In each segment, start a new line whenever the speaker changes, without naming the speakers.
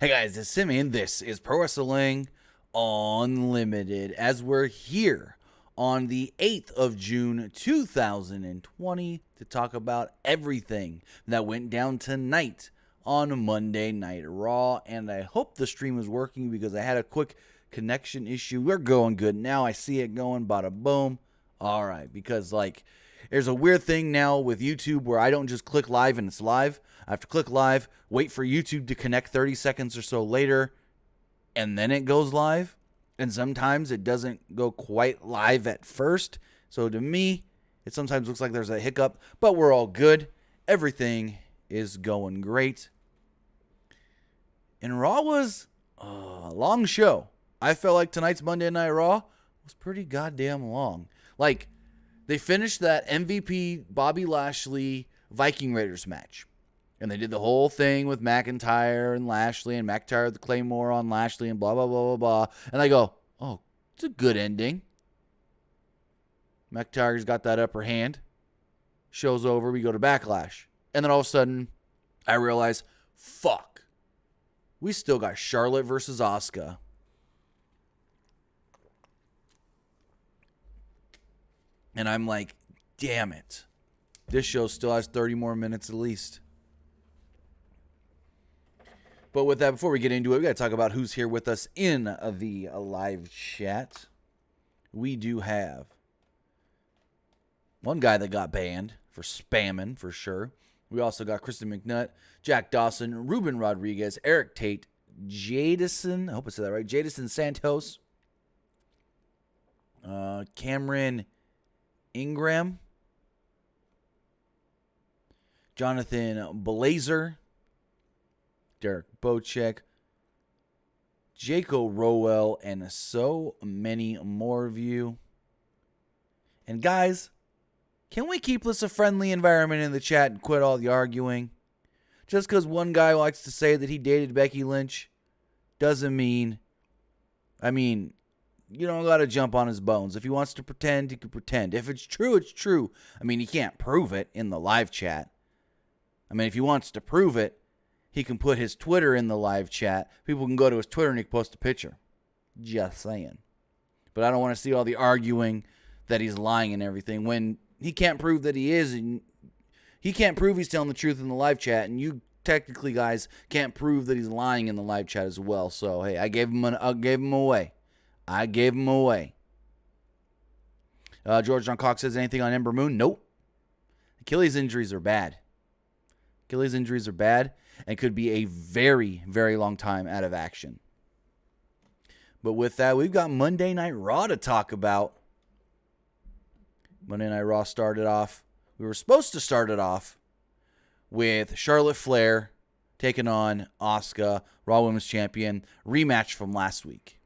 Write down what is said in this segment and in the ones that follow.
Hey guys, it's Simeon. This is Pro Wrestling Unlimited as we're here on the 8th of June 2020 to talk about everything that went down tonight on Monday Night Raw. And I hope the stream is working because I had a quick connection issue. We're going good now. I see it going, bada boom. All right, because there's a weird thing now with YouTube where I don't just click live and it's live. I have to click live, wait for YouTube to connect 30 seconds or so later, and then it goes live. And sometimes it doesn't go quite live at first. So to me, it sometimes looks like there's a hiccup, but we're all good. Everything is going great. And Raw was a long show. I felt like tonight's Monday Night Raw was pretty goddamn long. They finished that MVP Bobby Lashley Viking Raiders match. And they did the whole thing with McIntyre and Lashley and McIntyre the Claymore on Lashley and blah, blah, blah, blah, blah. And I go, oh, it's a good ending. McIntyre's got that upper hand. Show's over. We go to Backlash. And then all of a sudden, I realize, fuck. We still got Charlotte versus Asuka. And I'm like, damn it. This show still has 30 more minutes at least. But with that, before we get into it, we got to talk about who's here with us in the live chat. We do have one guy that got banned for spamming, for sure. We also got Kristen McNutt, Jack Dawson, Ruben Rodriguez, Eric Tate, Jadison, I hope I said that right, Jadison Santos, Cameron Ingram, Jonathan Blazer, Derek Bocek, Jaco Rowell, and so many more of you. And guys, can we keep this a friendly environment in the chat and quit all the arguing? Just because one guy likes to say that he dated Becky Lynch doesn't mean, you don't got to jump on his bones. If he wants to pretend, he can pretend. If it's true, it's true. He can't prove it in the live chat. If he wants to prove it, he can put his Twitter in the live chat. People can go to his Twitter and he can post a picture. Just saying. But I don't want to see all the arguing that he's lying and everything when he can't prove that he is. And he can't prove he's telling the truth in the live chat. And you technically, guys, can't prove that he's lying in the live chat as well. So, hey, I gave him away. George John Cox says, anything on Ember Moon? Nope. Achilles injuries are bad. And could be a very, very long time out of action. But with that, we've got Monday Night Raw to talk about. Monday Night Raw we were supposed to start it off with Charlotte Flair taking on Asuka, Raw Women's Champion, rematch from last week.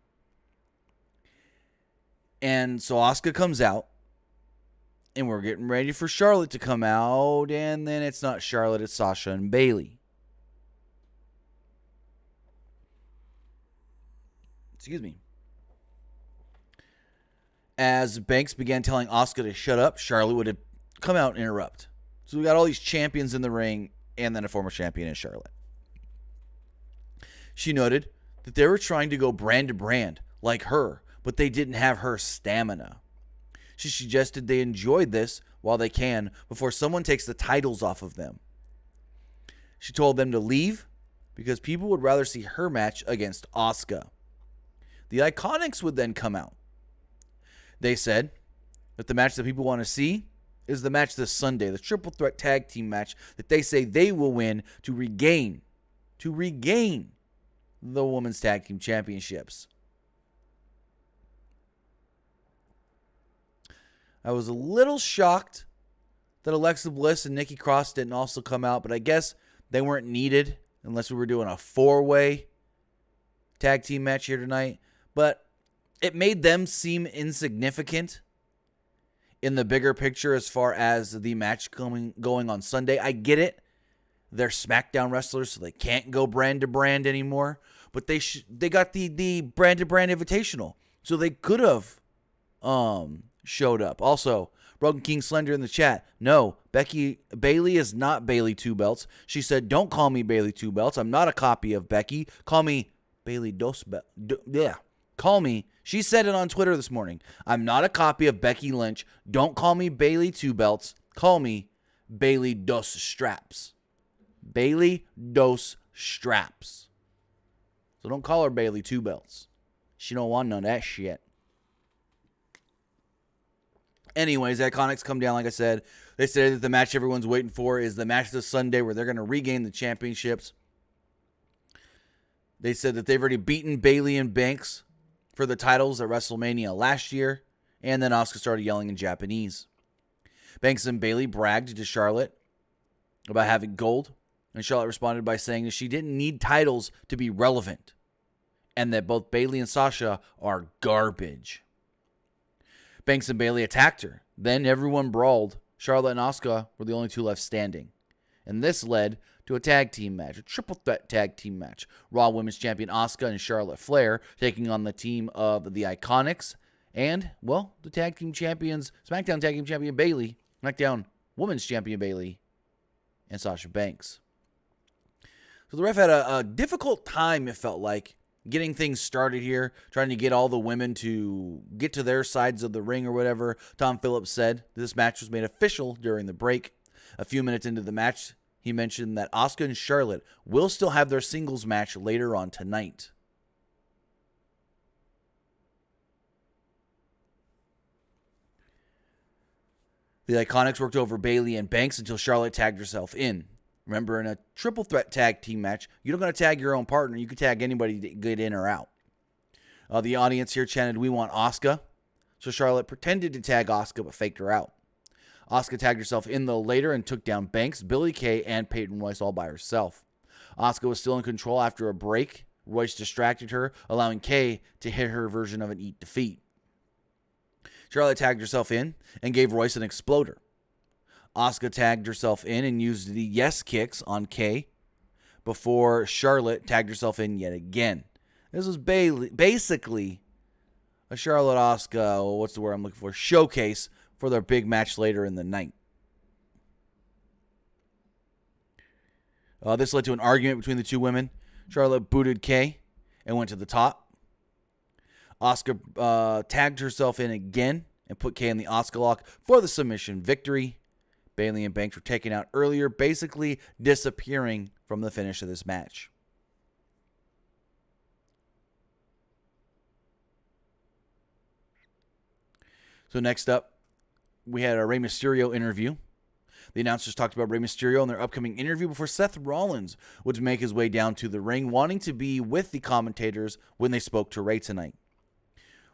And so Asuka comes out, and we're getting ready for Charlotte to come out, and then it's not Charlotte, it's Sasha and Bayley. Excuse me. As Banks began telling Asuka to shut up, Charlotte would have come out and interrupt. So we got all these champions in the ring, and then a former champion in Charlotte. She noted that they were trying to go brand to brand like her, but they didn't have her stamina. She suggested they enjoyed this while they can before someone takes the titles off of them. She told them to leave because people would rather see her match against Asuka. The Iconics would then come out. They said that the match that people want to see is the match this Sunday, the triple threat tag team match that they say they will win to regain the Women's Tag Team Championships. I was a little shocked that Alexa Bliss and Nikki Cross didn't also come out, but I guess they weren't needed unless we were doing a 4-way tag team match here tonight. But it made them seem insignificant in the bigger picture as far as the match going on Sunday. I get it. They're SmackDown wrestlers, so they can't go brand to brand anymore. But they got the brand to brand invitational, so they could have showed up. Also, Broken King Slender in the chat. No, Bailey is not Bailey Two Belts. She said, don't call me Bailey Two Belts. I'm not a copy of Becky. Call me Bailey Dos Belts. Yeah. Call me. She said it on Twitter this morning. I'm not a copy of Becky Lynch. Don't call me Bailey Two Belts. Call me Bailey Dos Straps. Bailey Dos Straps. So don't call her Bailey Two Belts. She don't want none of that shit. Anyways, the Iconics come down, like I said. They said that the match everyone's waiting for is the match this Sunday where they're going to regain the championships. They said that they've already beaten Bayley and Banks for the titles at WrestleMania last year. And then Asuka started yelling in Japanese. Banks and Bayley bragged to Charlotte about having gold. And Charlotte responded by saying that she didn't need titles to be relevant. And that both Bayley and Sasha are garbage. Banks and Bayley attacked her. Then everyone brawled. Charlotte and Asuka were the only two left standing. And this led to a tag team match, a triple threat tag team match. Raw Women's Champion Asuka and Charlotte Flair taking on the team of the Iconics. And, well, the tag team champions, SmackDown Tag Team Champion Bayley, SmackDown Women's Champion Bayley, and Sasha Banks. So the ref had a difficult time, it felt like, getting things started here, trying to get all the women to get to their sides of the ring or whatever. Tom Phillips said this match was made official during the break. A few minutes into the match, he mentioned that Asuka and Charlotte will still have their singles match later on tonight. The Iconics worked over Bayley and Banks until Charlotte tagged herself in. Remember, in a triple threat tag team match, you don't got to tag your own partner. You can tag anybody to get in or out. The audience here chanted, "We want Asuka." So Charlotte pretended to tag Asuka but faked her out. Asuka tagged herself in though later and took down Banks, Billie Kay, and Peyton Royce all by herself. Asuka was still in control after a break. Royce distracted her, allowing Kay to hit her version of an Eat Defeat. Charlotte tagged herself in and gave Royce an exploder. Asuka tagged herself in and used the yes kicks on Kay before Charlotte tagged herself in yet again. This was basically a Charlotte Asuka, what's the word I'm looking for, showcase for their big match later in the night. This led to an argument between the two women. Charlotte booted Kay and went to the top. Asuka tagged herself in again and put Kay in the Asuka lock for the submission victory. Bayley and Banks were taken out earlier, basically disappearing from the finish of this match. So next up, we had a Rey Mysterio interview. The announcers talked about Rey Mysterio in their upcoming interview before Seth Rollins would make his way down to the ring, wanting to be with the commentators when they spoke to Rey tonight.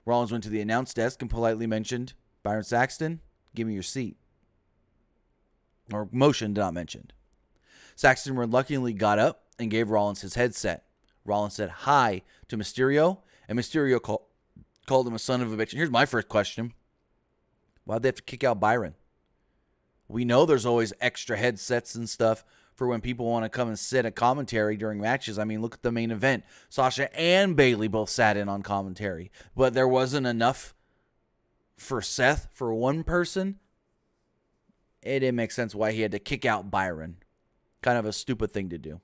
Rollins went to the announce desk and politely mentioned, "Byron Saxton, give me your seat." Or motioned, not mentioned. Saxton reluctantly got up and gave Rollins his headset. Rollins said hi to Mysterio, and Mysterio called him a son of a bitch. And here's my first question. Why'd they have to kick out Byron? We know there's always extra headsets and stuff for when people want to come and sit at commentary during matches. I mean, look at the main event. Sasha and Bayley both sat in on commentary. But there wasn't enough for Seth, for one person. It didn't make sense why he had to kick out Byron. Kind of a stupid thing to do.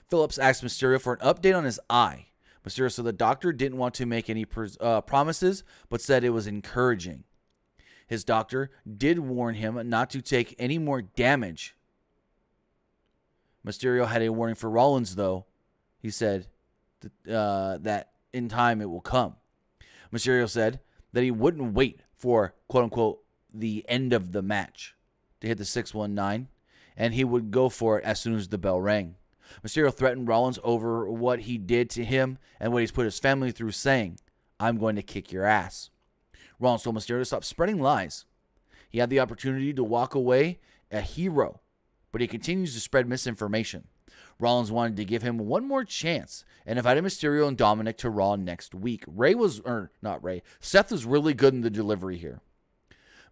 Phillips asked Mysterio for an update on his eye. Mysterio said the doctor didn't want to make any promises, but said it was encouraging. His doctor did warn him not to take any more damage. Mysterio had a warning for Rollins, though. He said that in time it will come. Mysterio said that he wouldn't wait for, quote-unquote, the end of the match to hit the 619, and he would go for it as soon as the bell rang. Mysterio threatened Rollins over what he did to him and what he's put his family through, saying, "I'm going to kick your ass." Rollins told Mysterio to stop spreading lies. He had the opportunity to walk away a hero, but he continues to spread misinformation. Rollins wanted to give him one more chance and invited Mysterio and Dominic to Raw next week. Seth was really good in the delivery here.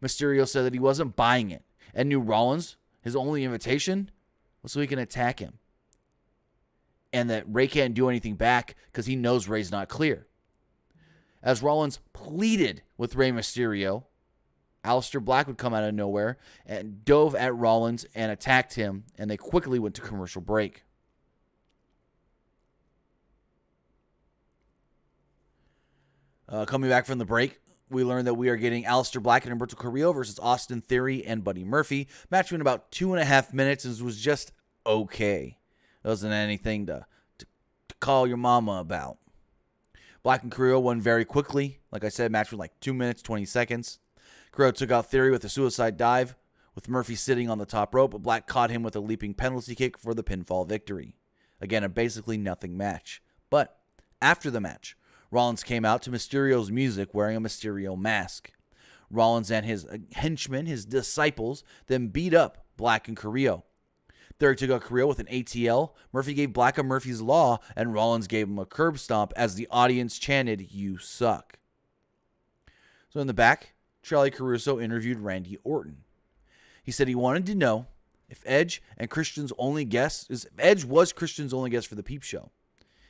Mysterio said that he wasn't buying it and knew Rollins, his only invitation was so he can attack him. And that Rey can't do anything back because he knows Rey's not clear. As Rollins pleaded with Rey Mysterio Aleister Black would come out of nowhere and dove at Rollins and attacked him, and they quickly went to commercial break. Coming back from the break, we learned that we are getting Aleister Black and Humberto Carrillo versus Austin Theory and Buddy Murphy. Match went about 2.5 minutes and was just okay. It wasn't anything to call your mama about. Black and Carrillo won very quickly. Like I said, match went like 2 minutes, 20 seconds. Carrillo took out Theory with a suicide dive, with Murphy sitting on the top rope, but Black caught him with a leaping penalty kick for the pinfall victory. Again, a basically nothing match. But after the match, Rollins came out to Mysterio's music wearing a Mysterio mask. Rollins and his henchmen, his disciples, then beat up Black and Carrillo. Theory took out Carrillo with an ATL. Murphy gave Black a Murphy's Law, and Rollins gave him a curb stomp as the audience chanted, "You suck." So in the back, Charlie Caruso interviewed Randy Orton. He said he wanted to know if Edge was Christian's only guest for the Peep Show.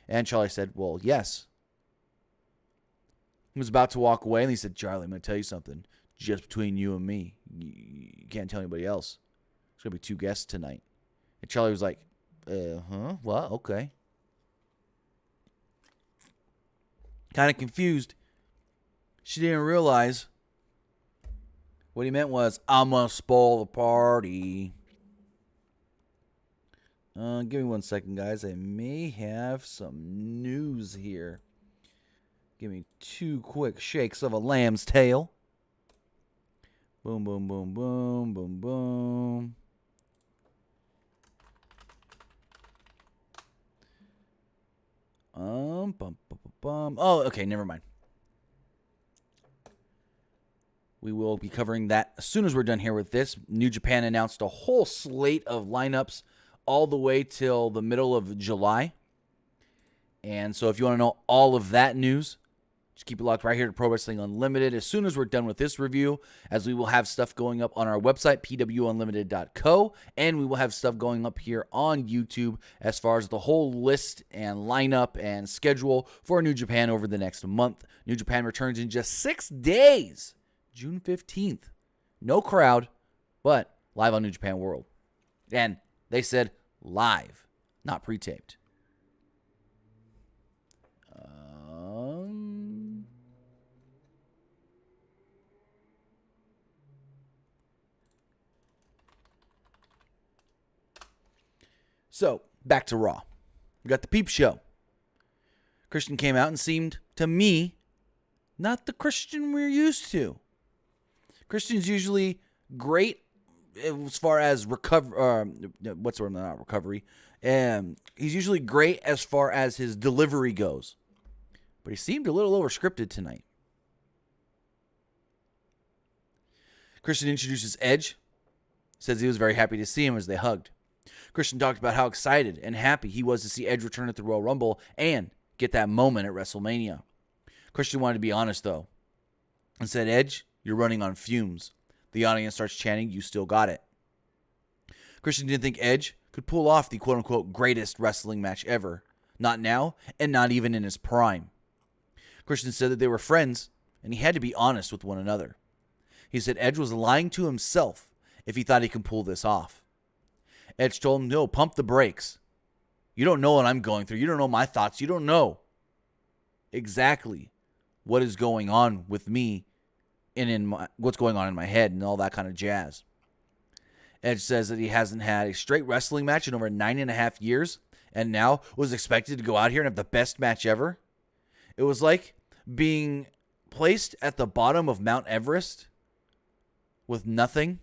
And Charlie said, well, yes. He was about to walk away, and he said, Charlie, I'm going to tell you something. Just between you and me. You can't tell anybody else. There's going to be 2 guests tonight. And Charlie was like, well, okay. Kind of confused. She didn't realize what he meant was, I'm going to spoil the party. Give me 1 second, guys. I may have some news here. Give me 2 quick shakes of a lamb's tail. Boom, boom, boom, boom, boom, boom. Bum, bum, bum. Oh, okay, never mind. We will be covering that as soon as we're done here with this. New Japan announced a whole slate of lineups all the way till the middle of July. And so if you want to know all of that news, just keep it locked right here to Pro Wrestling Unlimited as soon as we're done with this review, as we will have stuff going up on our website, pwunlimited.co, and we will have stuff going up here on YouTube as far as the whole list and lineup and schedule for New Japan over the next month. New Japan returns in just 6 days, June 15th. No crowd, but live on New Japan World. And they said live, not pre-taped. So, back to Raw. We got the Peep Show. Christian came out and seemed, to me, not the Christian we're used to. Christian's usually great as far as recovery. He's usually great as far as his delivery goes. But he seemed a little over-scripted tonight. Christian introduces Edge. Says he was very happy to see him as they hugged. Christian talked about how excited and happy he was to see Edge return at the Royal Rumble and get that moment at WrestleMania. Christian wanted to be honest, though, and said, Edge, you're running on fumes. The audience starts chanting, you still got it. Christian didn't think Edge could pull off the quote-unquote greatest wrestling match ever. Not now, and not even in his prime. Christian said that they were friends, and he had to be honest with one another. He said Edge was lying to himself if he thought he could pull this off. Edge told him, no, pump the brakes. You don't know what I'm going through. You don't know my thoughts. You don't know exactly what is going on with me and what's going on in my head and all that kind of jazz. Edge says that he hasn't had a straight wrestling match in over 9.5 years and now was expected to go out here and have the best match ever. It was like being placed at the bottom of Mount Everest with nothing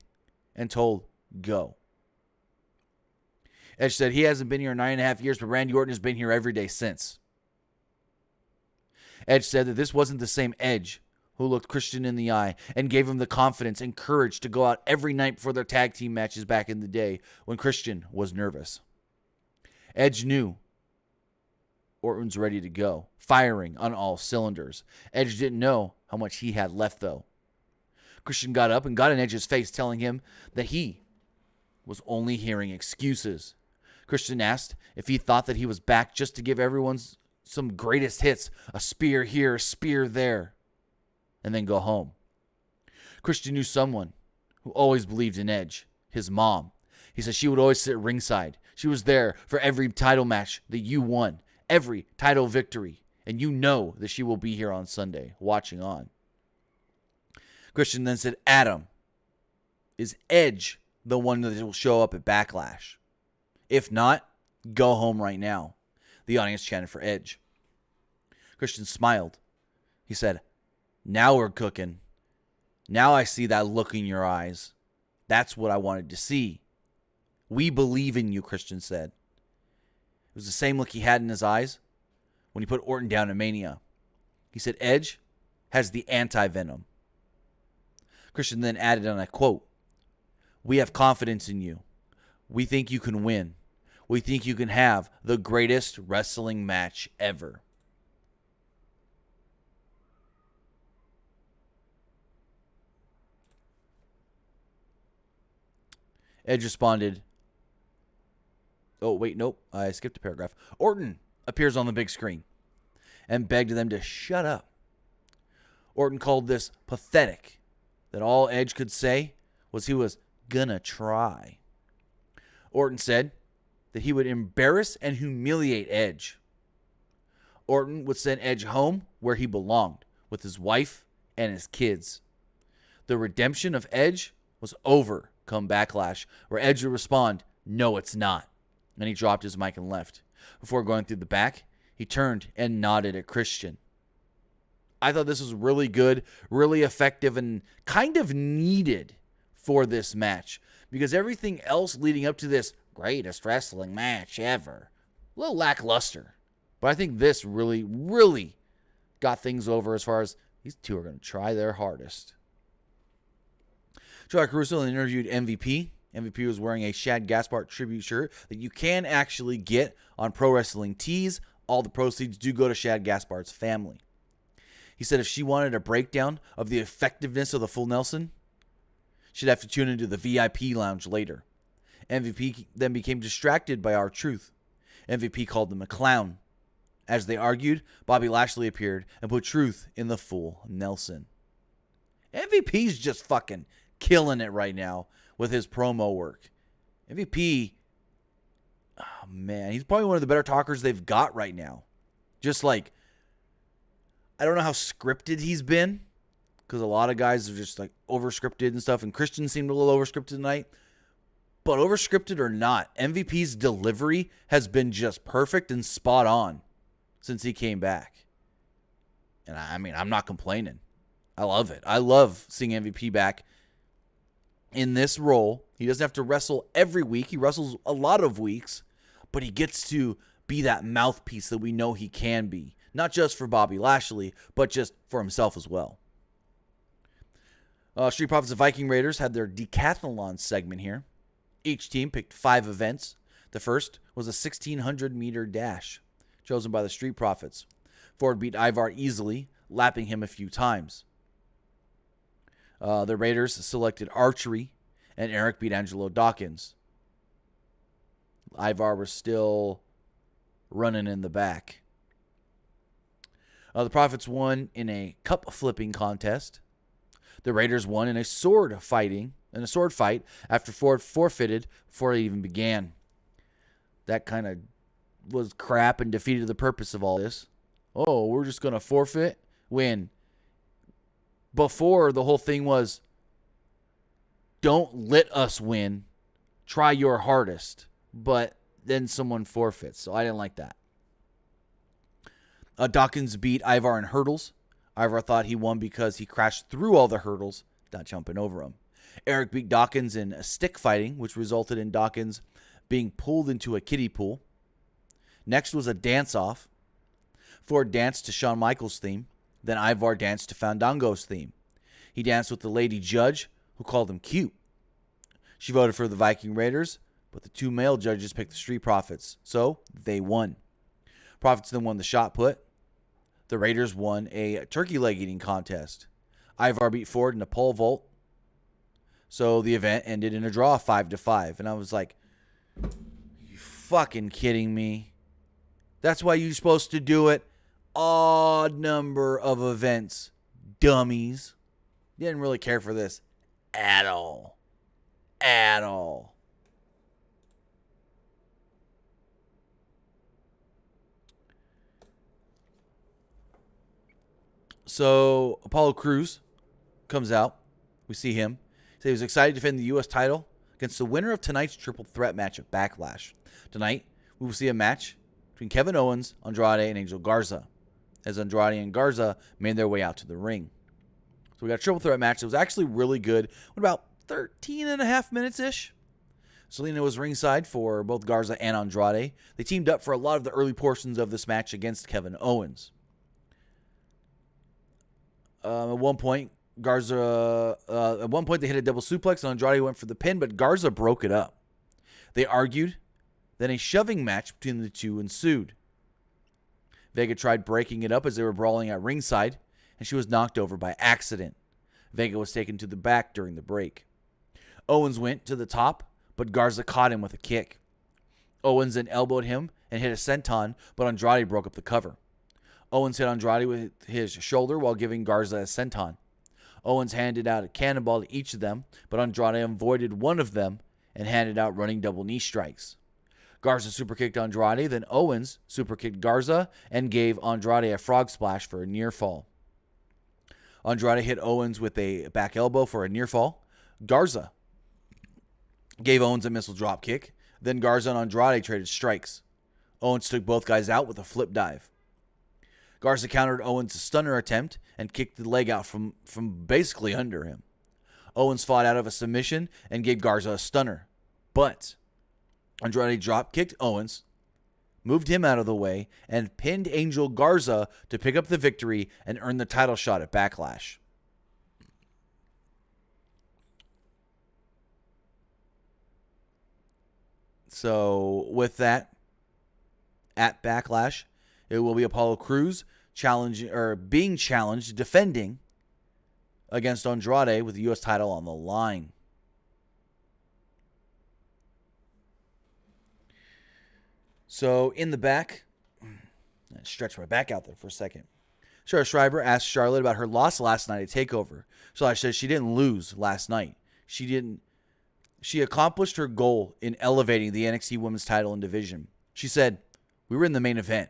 and told, go. Edge said he hasn't been here in 9.5 years, but Randy Orton has been here every day since. Edge said that this wasn't the same Edge who looked Christian in the eye and gave him the confidence and courage to go out every night before their tag team matches back in the day when Christian was nervous. Edge knew Orton's ready to go, firing on all cylinders. Edge didn't know how much he had left, though. Christian got up and got in Edge's face, telling him that he was only hearing excuses. Christian asked if he thought that he was back just to give everyone some greatest hits, a spear here, a spear there, and then go home. Christian knew someone who always believed in Edge, his mom. He said she would always sit ringside. She was there for every title match that you won, every title victory, and you know that she will be here on Sunday watching on. Christian then said, Adam, is Edge the one that will show up at Backlash? If not, go home right now. The audience chanted for Edge. Christian smiled. He said, now we're cooking. Now I see that look in your eyes. That's what I wanted to see. We believe in you, Christian said. It was the same look he had in his eyes when he put Orton down in Mania. He said, Edge has the anti-venom. Christian then added, and I quote, we have confidence in you. We think you can win. We think you can have the greatest wrestling match ever. Edge responded, oh, wait, nope, I skipped a paragraph. Orton appears on the big screen and begged them to shut up. Orton called this pathetic, that all Edge could say was he was gonna try. Orton said that he would embarrass and humiliate Edge. Orton would send Edge home where he belonged, with his wife and his kids. The redemption of Edge was over come Backlash, where Edge would respond, no, it's not. And he dropped his mic and left. Before going through the back, he turned and nodded at Christian. I thought this was really good, really effective, and kind of needed for this match, because everything else leading up to this greatest wrestling match ever, a little lackluster. But I think this really, really got things over as far as these two are going to try their hardest. Joey Caruso interviewed MVP. MVP was wearing a Shad Gaspard tribute shirt that you can actually get on Pro Wrestling Tees. All the proceeds do go to Shad Gaspard's family. He said if she wanted a breakdown of the effectiveness of the full Nelson, she'd have to tune into the VIP lounge later. MVP then became distracted by R-Truth. MVP called him a clown. As they argued, Bobby Lashley appeared and put Truth in the full Nelson. MVP's just fucking killing it right now with his promo work. MVP, oh man, he's probably one of the better talkers they've got right now. Just like, I don't know how scripted he's been, because a lot of guys are just like over-scripted and stuff, and Christian seemed a little over-scripted tonight. But over-scripted or not, MVP's delivery has been just perfect and spot on since he came back. And I mean, I'm not complaining. I love it. I love seeing MVP back in this role. He doesn't have to wrestle every week. He wrestles a lot of weeks, but he gets to be that mouthpiece that we know he can be. Not just for Bobby Lashley, but just for himself as well. Street Profits of Viking Raiders had their decathlon segment here. Each team picked 5 events. The first was a 1,600-meter dash, chosen by the Street Profits. Ford beat Ivar easily, lapping him a few times. The Raiders selected archery, and Eric beat Angelo Dawkins. Ivar was still running in the back. The Profits won in a cup flipping contest. The Raiders won in a sword fight after Ford forfeited before it even began. That kind of was crap and defeated the purpose of all this. Oh, we're just going to forfeit when before the whole thing was, don't let us win, try your hardest, but then someone forfeits. So I didn't like that. Dawkins beat Ivar in hurdles. Ivar thought he won because he crashed through all the hurdles, not jumping over them. Eric beat Dawkins in stick fighting, which resulted in Dawkins being pulled into a kiddie pool. Next was a dance-off. Ford danced to Shawn Michaels' theme. Then Ivar danced to Fandango's theme. He danced with the lady judge, who called him cute. She voted for the Viking Raiders, but the 2 male judges picked the Street Profits, so they won. Profits then won the shot put. The Raiders won a turkey leg eating contest. Ivar beat Ford in a pole vault. So the event ended in a draw, 5-5. And I was like, you fucking kidding me? That's why you're supposed to do it. Odd number of events, dummies. Didn't really care for this at all. At all. So Apollo Crews comes out. We see him. He was excited to defend the U.S. title against the winner of tonight's triple threat match at Backlash. Tonight, we will see a match between Kevin Owens, Andrade, and Angel Garza, as Andrade and Garza made their way out to the ring. So we got a triple threat match that was actually really good. What, about 13 and a half minutes-ish? Selena was ringside for both Garza and Andrade. They teamed up for a lot of the early portions of this match against Kevin Owens. At one point, they hit a double suplex and Andrade went for the pin, but Garza broke it up. They argued, then a shoving match between the two ensued. Vega tried breaking it up as they were brawling at ringside, and she was knocked over by accident. Vega was taken to the back during the break. Owens went to the top, but Garza caught him with a kick. Owens then elbowed him and hit a senton, but Andrade broke up the cover. Owens hit Andrade with his shoulder while giving Garza a senton. Owens handed out a cannonball to each of them, but Andrade avoided one of them and handed out running double knee strikes. Garza superkicked Andrade, then Owens superkicked Garza and gave Andrade a frog splash for a near fall. Andrade hit Owens with a back elbow for a near fall. Garza gave Owens a missile drop kick. Then Garza and Andrade traded strikes. Owens took both guys out with a flip dive. Garza countered Owens' stunner attempt and kicked the leg out from basically under him. Owens fought out of a submission and gave Garza a stunner. But Andrade drop kicked Owens, moved him out of the way, and pinned Angel Garza to pick up the victory and earn the title shot at Backlash. So with that, at Backlash, it will be Apollo Crews being challenged, defending against Andrade with the U.S. title on the line. So in the back, I stretch my back out there for a second. Sarah Schreiber asked Charlotte about her loss last night at TakeOver. Charlotte said she didn't lose last night. She accomplished her goal in elevating the NXT Women's title and division. She said, "We were in the main event.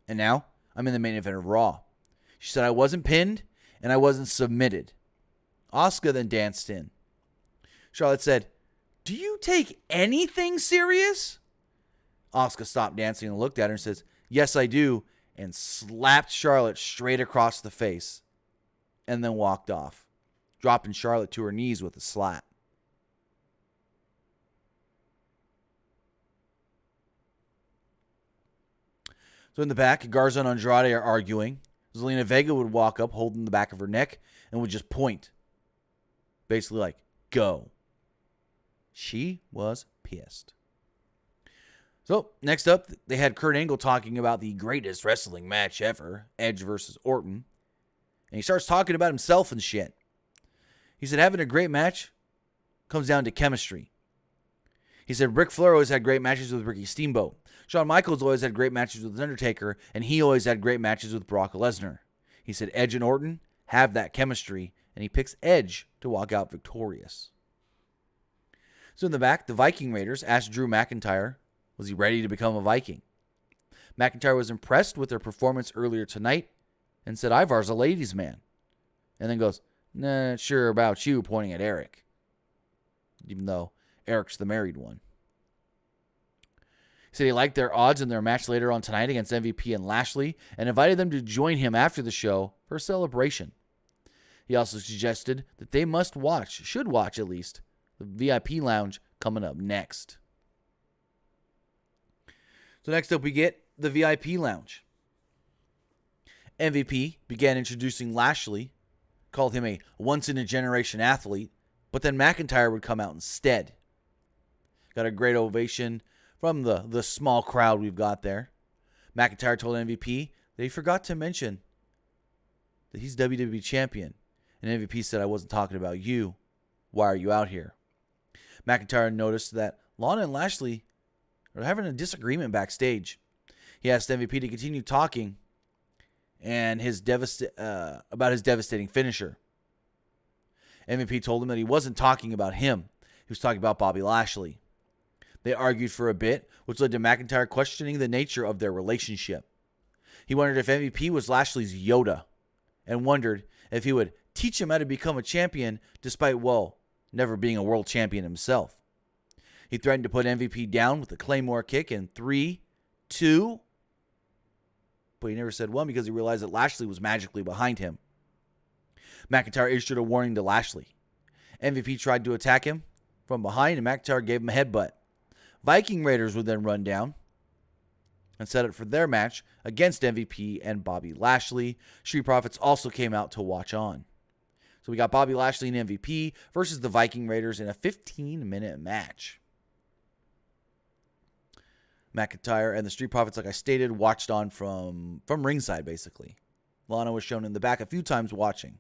And now, I'm in the main event of Raw." She said, "I wasn't pinned, and I wasn't submitted." Asuka then danced in. Charlotte said, "Do you take anything serious?" Asuka stopped dancing and looked at her and says, "Yes, I do," and slapped Charlotte straight across the face, and then walked off, dropping Charlotte to her knees with a slap. So in the back, Garza and Andrade are arguing. Zelina Vega would walk up holding the back of her neck and would just point. Basically like, go. She was pissed. So next up, they had Kurt Angle talking about the greatest wrestling match ever, Edge versus Orton. And he starts talking about himself and shit. He said having a great match comes down to chemistry. He said Ric Flair always had great matches with Ricky Steamboat. Shawn Michaels always had great matches with The Undertaker, and he always had great matches with Brock Lesnar. He said Edge and Orton have that chemistry, and he picks Edge to walk out victorious. So in the back, the Viking Raiders asked Drew McIntyre, was he ready to become a Viking? McIntyre was impressed with their performance earlier tonight and said Ivar's a ladies' man. And then goes, "Nah, sure about you," pointing at Eric. Even though Eric's the married one. He said he liked their odds in their match later on tonight against MVP and Lashley and invited them to join him after the show for a celebration. He also suggested that they should watch at least, the VIP lounge coming up next. So next up we get the VIP lounge. MVP began introducing Lashley, called him a once-in-a-generation athlete, but then McIntyre would come out instead. Got a great ovation from the small crowd we've got there. McIntyre told MVP that he forgot to mention that he's WWE champion. And MVP said, "I wasn't talking about you. Why are you out here?" McIntyre noticed that Lana and Lashley are having a disagreement backstage. He asked MVP to continue talking and about his devastating finisher. MVP told him that he wasn't talking about him. He was talking about Bobby Lashley. They argued for a bit, which led to McIntyre questioning the nature of their relationship. He wondered if MVP was Lashley's Yoda and wondered if he would teach him how to become a champion despite, well, never being a world champion himself. He threatened to put MVP down with a Claymore kick in 3, 2, but he never said 1 because he realized that Lashley was magically behind him. McIntyre issued a warning to Lashley. MVP tried to attack him from behind, and McIntyre gave him a headbutt. Viking Raiders would then run down and set it for their match against MVP and Bobby Lashley. Street Profits also came out to watch on. So we got Bobby Lashley and MVP versus the Viking Raiders in a 15-minute match. McIntyre and the Street Profits, like I stated, watched on from ringside, basically. Lana was shown in the back a few times watching.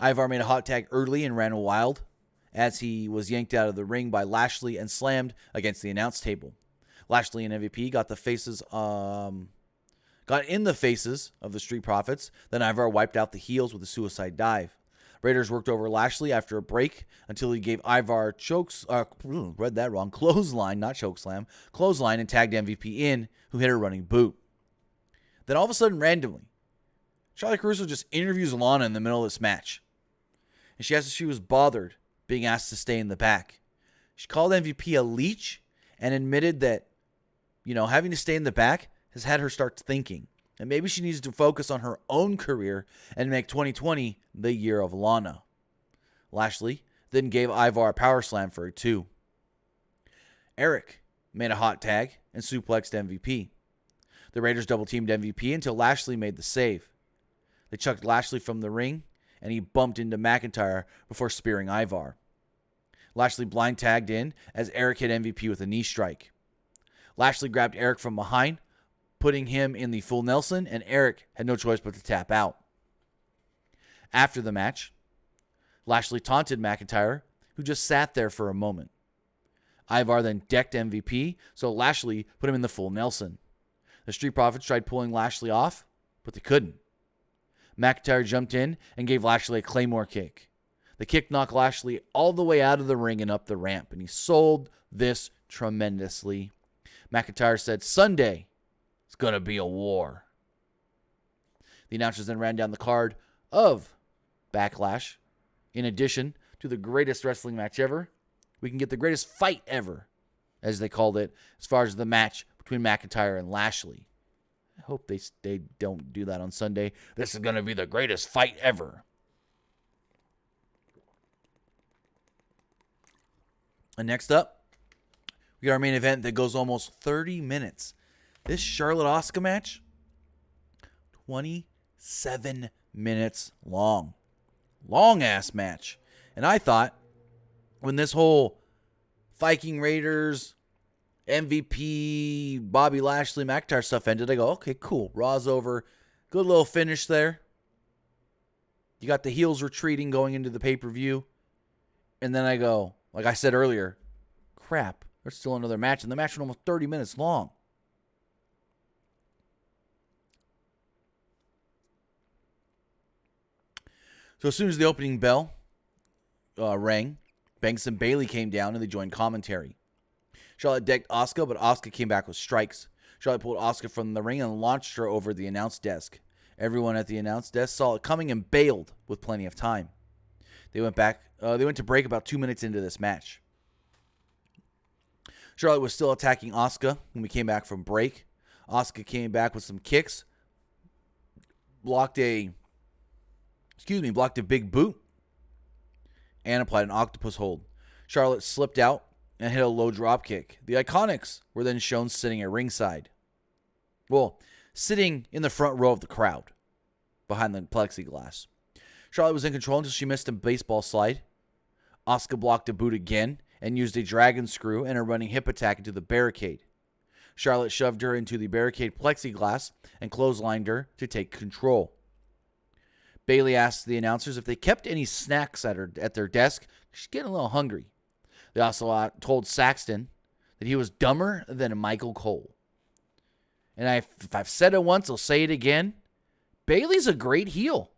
Ivar made a hot tag early and ran wild as he was yanked out of the ring by Lashley and slammed against the announce table. Lashley and MVP got in the faces of the Street Profits. Then Ivar wiped out the heels with a suicide dive. Raiders worked over Lashley after a break until he gave Ivar clothesline, not chokeslam, clothesline, and tagged MVP in, who hit a running boot. Then all of a sudden, randomly, Charlotte Caruso just interviews Lana in the middle of this match. And she asked if she was bothered being asked to stay in the back. She called MVP a leech and admitted that, having to stay in the back has had her start thinking. And maybe she needs to focus on her own career and make 2020 the year of Lana. Lashley then gave Ivar a power slam for a 2. Eric made a hot tag and suplexed MVP. The Raiders double-teamed MVP until Lashley made the save. They chucked Lashley from the ring, and he bumped into McIntyre before spearing Ivar. Lashley blind tagged in as Eric hit MVP with a knee strike. Lashley grabbed Eric from behind, putting him in the full Nelson, and Eric had no choice but to tap out. After the match, Lashley taunted McIntyre, who just sat there for a moment. Ivar then decked MVP, so Lashley put him in the full Nelson. The Street Profits tried pulling Lashley off, but they couldn't. McIntyre jumped in and gave Lashley a Claymore kick. The kick knocked Lashley all the way out of the ring and up the ramp, and he sold this tremendously. McIntyre said, "Sunday, it's going to be a war." The announcers then ran down the card of Backlash. In addition to the greatest wrestling match ever, we can get the greatest fight ever, as they called it, as far as the match between McIntyre and Lashley. I hope they don't do that on Sunday. This is going to be the greatest fight ever. And next up, we got our main event that goes almost 30 minutes. This Charlotte Asuka match, 27 minutes long. Long-ass match. And I thought, when this whole Viking Raiders, MVP, Bobby Lashley, McIntyre stuff ended, I go, okay, cool. Raw's over. Good little finish there. You got the heels retreating going into the pay-per-view. And then I go, like I said earlier, crap, there's still another match. And the match was almost 30 minutes long. So as soon as the opening bell rang, Banks and Bayley came down and they joined commentary. Charlotte decked Asuka, but Asuka came back with strikes. Charlotte pulled Asuka from the ring and launched her over the announce desk. Everyone at the announce desk saw it coming and bailed with plenty of time. They went to break about 2 minutes into this match. Charlotte was still attacking Asuka when we came back from break. Asuka came back with some kicks, blocked a big boot, and applied an octopus hold. Charlotte slipped out and hit a low drop kick. The Iconics were then shown sitting at ringside. Well, sitting in the front row of the crowd, behind the plexiglass. Charlotte was in control until she missed a baseball slide. Asuka blocked a boot again and used a dragon screw and a running hip attack into the barricade. Charlotte shoved her into the barricade plexiglass and clotheslined her to take control. Bayley asked the announcers if they kept any snacks at their desk. She's getting a little hungry. They also told Saxton that he was dumber than Michael Cole. And if I've said it once, I'll say it again. Bayley's a great heel.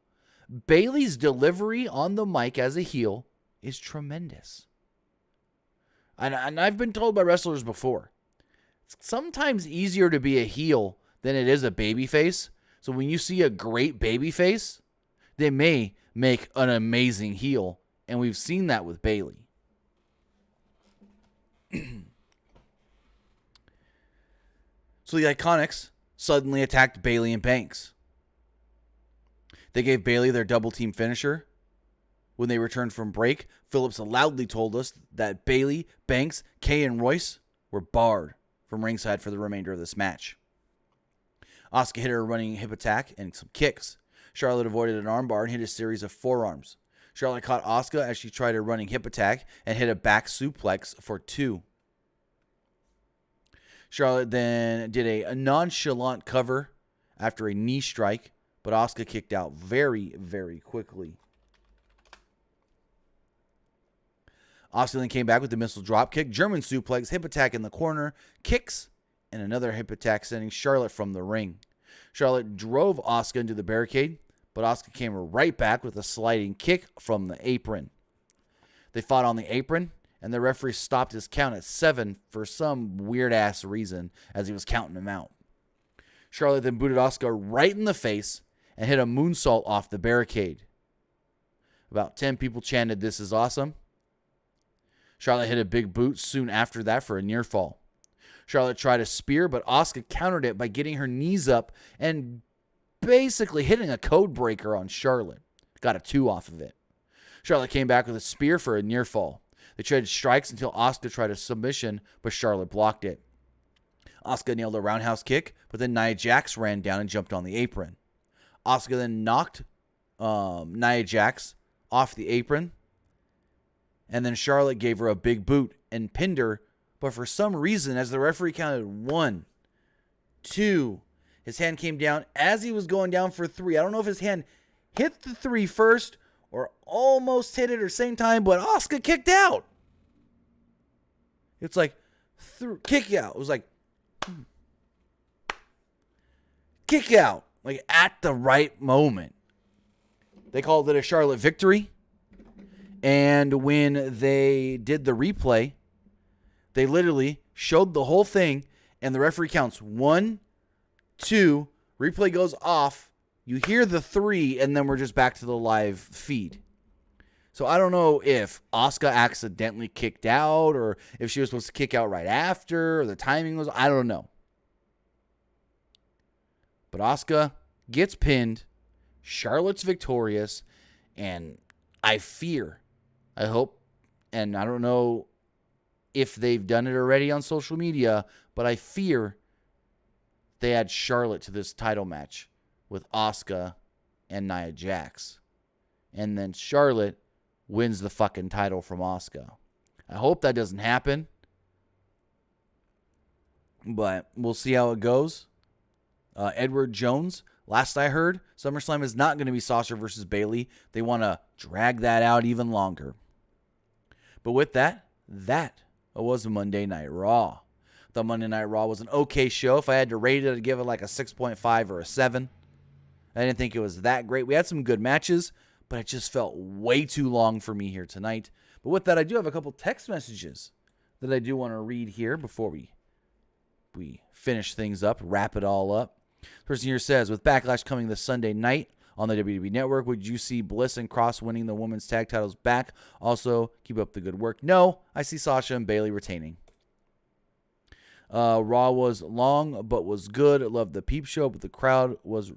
Bayley's delivery on the mic as a heel is tremendous. And I've been told by wrestlers before, it's sometimes easier to be a heel than it is a babyface. So when you see a great babyface, they may make an amazing heel. And we've seen that with Bayley. So the Iconics suddenly attacked Bayley and Banks. They gave Bayley their double team finisher. When they returned from break, Phillips loudly told us that Bayley, Banks, Kay, and Royce were barred from ringside for the remainder of this match. Asuka hit her running hip attack and some kicks. Charlotte avoided an armbar and hit a series of forearms. Charlotte caught Asuka as she tried a running hip attack and hit a back suplex for 2. Charlotte then did a nonchalant cover after a knee strike, but Asuka kicked out very, very quickly. Asuka then came back with the missile dropkick, German suplex, hip attack in the corner, kicks, and another hip attack sending Charlotte from the ring. Charlotte drove Asuka into the barricade, but Asuka came right back with a sliding kick from the apron. They fought on the apron, and the referee stopped his count at 7 for some weird-ass reason as he was counting them out. Charlotte then booted Asuka right in the face and hit a moonsault off the barricade. About 10 people chanted, "This is awesome." Charlotte hit a big boot soon after that for a near fall. Charlotte tried a spear, but Asuka countered it by getting her knees up and basically hitting a code breaker on Charlotte. Got a 2 off of it. Charlotte came back with a spear for a near fall. They traded strikes until Asuka tried a submission, but Charlotte blocked it. Asuka nailed a roundhouse kick, but then Nia Jax ran down and jumped on the apron. Asuka then knocked Nia Jax off the apron, and then Charlotte gave her a big boot and pinned her, but for some reason, as the referee counted 1, 2, his hand came down as he was going down for 3. I don't know if his hand hit the 3 first or almost hit it at the same time, but Asuka kicked out. It's like, kick out. It was like, kick out. Like at the right moment. They called it a Charlotte victory. And when they did the replay, they literally showed the whole thing, and the referee counts 1, 2, replay goes off, you hear the 3, and then we're just back to the live feed. So I don't know if Asuka accidentally kicked out, or if she was supposed to kick out right after, or the timing was, I don't know. But Asuka gets pinned, Charlotte's victorious, and I hope, and I don't know if they've done it already on social media, but I fear they add Charlotte to this title match with Asuka and Nia Jax. And then Charlotte wins the fucking title from Asuka. I hope that doesn't happen, but we'll see how it goes. Edward Jones, last I heard, SummerSlam is not going to be Sasha versus Bayley. They want to drag that out even longer. But with that was a Monday Night Raw. The Monday Night Raw was an okay show. If I had to rate it, I'd give it like a 6.5 or a 7. I didn't think it was that great. We had some good matches, but it just felt way too long for me here tonight. But with that, I do have a couple text messages that I do want to read here before we finish things up, wrap it all up. Person here says, with Backlash coming this Sunday night on the WWE Network, would you see Bliss and Cross winning the women's tag titles back? Also, keep up the good work. No, I see Sasha and Bayley retaining. Raw was long, but was good. Loved the peep show, but the crowd was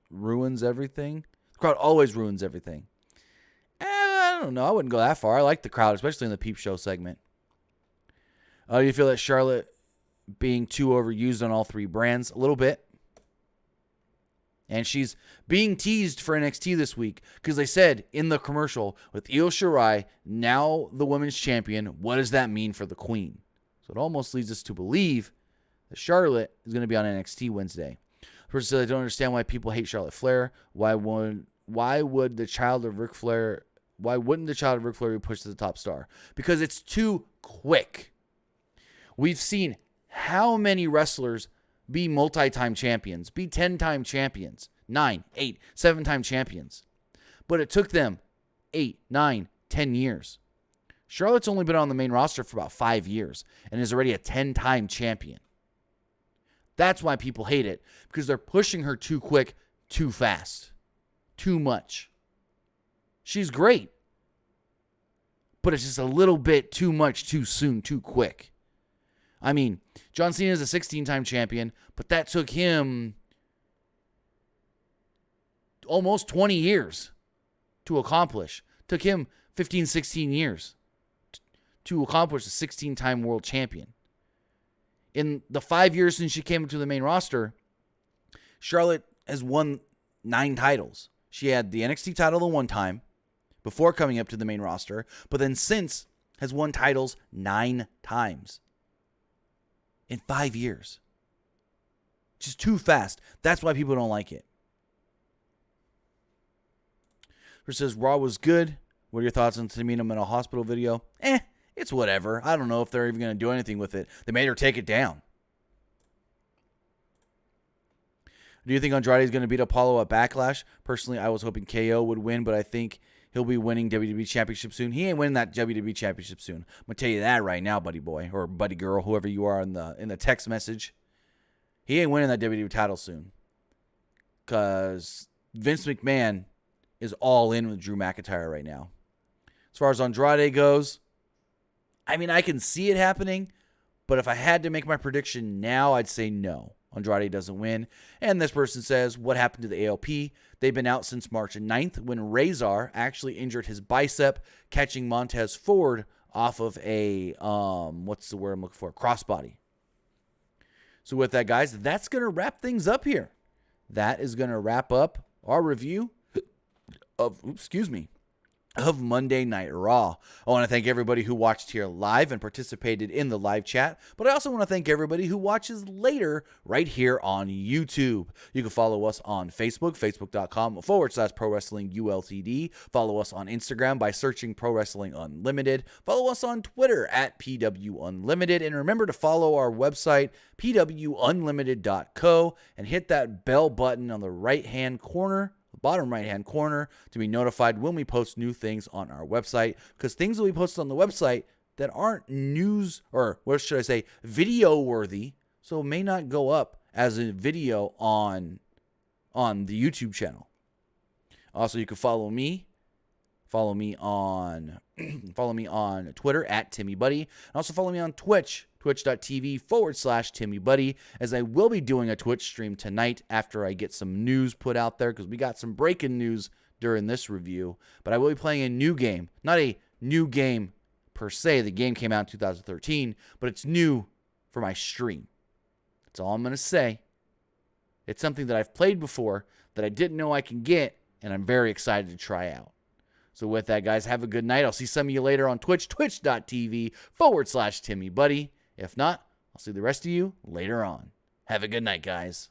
ruins everything. The crowd always ruins everything. I don't know. I wouldn't go that far. I like the crowd, especially in the peep show segment. Do you feel that Charlotte being too overused on all 3 brands? A little bit. And she's being teased for NXT this week because they said in the commercial, with Io Shirai now the women's champion, what does that mean for the queen? So it almost leads us to believe that Charlotte is going to be on NXT Wednesday. First, I don't understand why people hate Charlotte Flair. Why wouldn't the child of Ric Flair be pushed to the top star? Because it's too quick. We've seen how many wrestlers be multi-time champions, be 10-time champions. 9, 8, 7-time champions. But it took them 8, 9, 10 years. Charlotte's only been on the main roster for about 5 years and is already a 10-time champion. That's why people hate it, because they're pushing her too quick, too fast, too much. She's great, but it's just a little bit too much, too soon, too quick. I mean, John Cena is a 16-time champion, but that took him almost 20 years to accomplish. Took him 15, 16 years to accomplish a 16-time world champion. In the 5 years since she came to the main roster, Charlotte has won 9 titles. She had the NXT title the one time before coming up to the main roster, but then since has won titles 9 times in 5 years. Just too fast. That's why people don't like it. Chris says, Raw was good. What are your thoughts on Tamina Mental Hospital video? It's whatever. I don't know if they're even going to do anything with it. They made her take it down. Do you think Andrade is going to beat Apollo at Backlash? Personally, I was hoping KO would win, but I think he'll be winning WWE Championship soon. He ain't winning that WWE Championship soon. I'm going to tell you that right now, buddy boy, or buddy girl, whoever you are in the text message. He ain't winning that WWE title soon. Because Vince McMahon is all in with Drew McIntyre right now. As far as Andrade goes, I mean, I can see it happening, but if I had to make my prediction now, I'd say no. Andrade doesn't win. And this person says, what happened to the ALP? They've been out since March 9th when Razor actually injured his bicep, catching Montez Ford off of a, what's the word I'm looking for? Crossbody. So with that, guys, that's going to wrap things up here. That is going to wrap up our review of Monday Night Raw. I want to thank everybody who watched here live and participated in the live chat, but I also want to thank everybody who watches later right here on YouTube. You can follow us on Facebook, facebook.com/Pro Wrestling ULTD. Follow us on Instagram by searching Pro Wrestling Unlimited. Follow us on Twitter at PW Unlimited. And remember to follow our website, pwunlimited.co, and hit that bell button on the right-hand corner, bottom right-hand corner, to be notified when we post new things on our website, because things will be posted on the website that aren't news, or what should I say, video worthy, so it may not go up as a video on the YouTube channel. Also, you can follow me on Twitter at TimmyBuddy, and also follow me on Twitch, twitch.tv/TimmyBuddy, as I will be doing a Twitch stream tonight after I get some news put out there, because we got some breaking news during this review. But I will be playing a new game. Not a new game per se. The game came out in 2013, but it's new for my stream. That's all I'm going to say. It's something that I've played before that I didn't know I can get, and I'm very excited to try out. So with that, guys, have a good night. I'll see some of you later on Twitch, twitch.tv/TimmyBuddy. If not, I'll see the rest of you later on. Have a good night, guys.